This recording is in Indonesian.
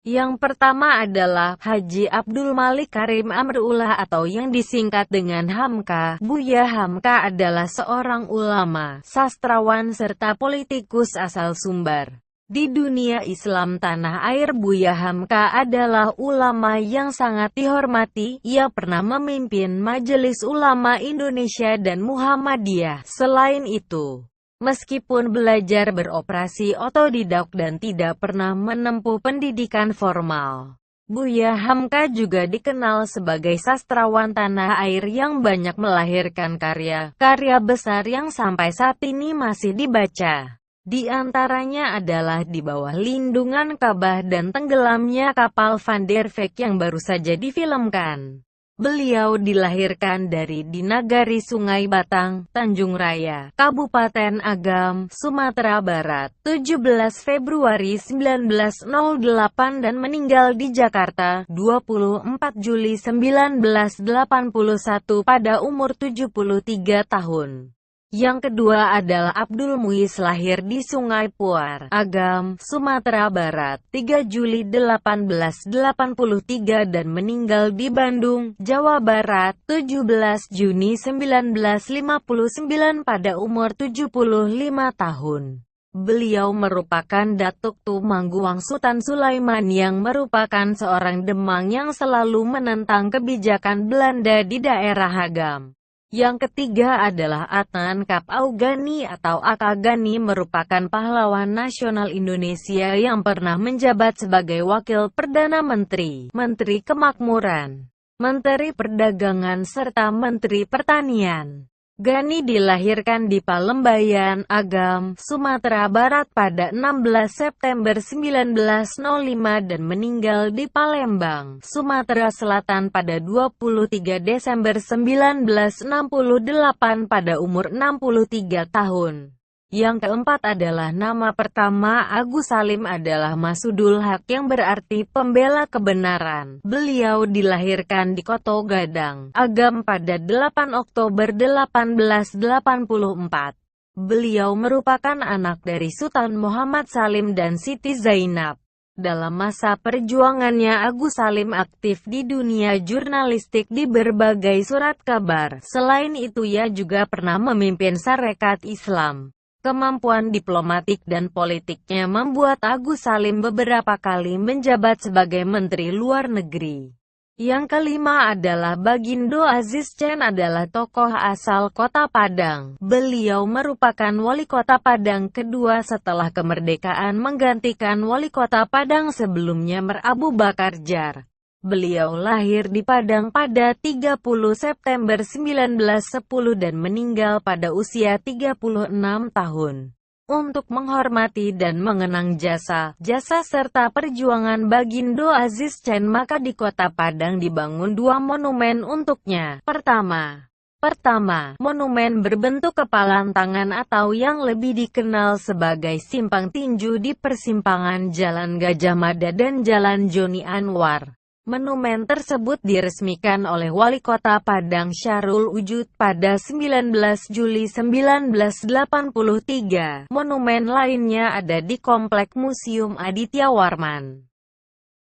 Yang pertama adalah Haji Abdul Malik Karim Amrullah atau yang disingkat dengan Hamka. Buya Hamka adalah seorang ulama, sastrawan serta politikus asal Sumbar. Di dunia Islam tanah air, Buya Hamka adalah ulama yang sangat dihormati. Ia pernah memimpin Majelis Ulama Indonesia dan Muhammadiyah. Selain itu, meskipun belajar beroperasi otodidak dan tidak pernah menempuh pendidikan formal, Buya Hamka juga dikenal sebagai sastrawan tanah air yang banyak melahirkan karya-karya besar yang sampai saat ini masih dibaca. Di antaranya adalah Di Bawah Lindungan Ka'bah dan Tenggelamnya Kapal Van der Veek yang baru saja difilmkan. Beliau dilahirkan di Nagari Sungai Batang, Tanjung Raya, Kabupaten Agam, Sumatera Barat, 17 Februari 1908 dan meninggal di Jakarta, 24 Juli 1981 pada umur 73 tahun. Yang kedua adalah Abdul Muiz, lahir di Sungai Puar, Agam, Sumatera Barat, 3 Juli 1883 dan meninggal di Bandung, Jawa Barat, 17 Juni 1959 pada umur 75 tahun. Beliau merupakan Datuk Tumangguang Sultan Sulaiman yang merupakan seorang Demang yang selalu menentang kebijakan Belanda di daerah Agam. Yang ketiga adalah Adnan Kap Augani atau Aka Gani, merupakan pahlawan nasional Indonesia yang pernah menjabat sebagai Wakil Perdana Menteri, Menteri Kemakmuran, Menteri Perdagangan serta Menteri Pertanian. Gani dilahirkan di Palembayan, Agam, Sumatera Barat pada 16 September 1905 dan meninggal di Palembang, Sumatera Selatan pada 23 Desember 1968 pada umur 63 tahun. Yang keempat adalah nama pertama Agus Salim adalah Masudul Haq yang berarti pembela kebenaran. Beliau dilahirkan di Koto Gadang, Agam pada 8 Oktober 1884. Beliau merupakan anak dari Sultan Muhammad Salim dan Siti Zainab. Dalam masa perjuangannya, Agus Salim aktif di dunia jurnalistik di berbagai surat kabar. Selain itu, ia juga pernah memimpin Sarekat Islam. Kemampuan diplomatik dan politiknya membuat Agus Salim beberapa kali menjabat sebagai Menteri Luar Negeri. Yang kelima adalah Bagindo Aziz Chen adalah tokoh asal Kota Padang. Beliau merupakan wali kota Padang kedua setelah kemerdekaan menggantikan wali kota Padang sebelumnya Mer Abu Bakar Jar. Beliau lahir di Padang pada 30 September 1910 dan meninggal pada usia 36 tahun. Untuk menghormati dan mengenang jasa serta perjuangan Bagindo Aziz Chen, maka di Kota Padang dibangun dua monumen untuknya. Pertama, monumen berbentuk kepalan tangan atau yang lebih dikenal sebagai Simpang Tinju di persimpangan Jalan Gajah Mada dan Jalan Joni Anwar. Monumen tersebut diresmikan oleh Wali Kota Padang Syahrul Wujud pada 19 Juli 1983. Monumen lainnya ada di Komplek Museum Aditya Warman.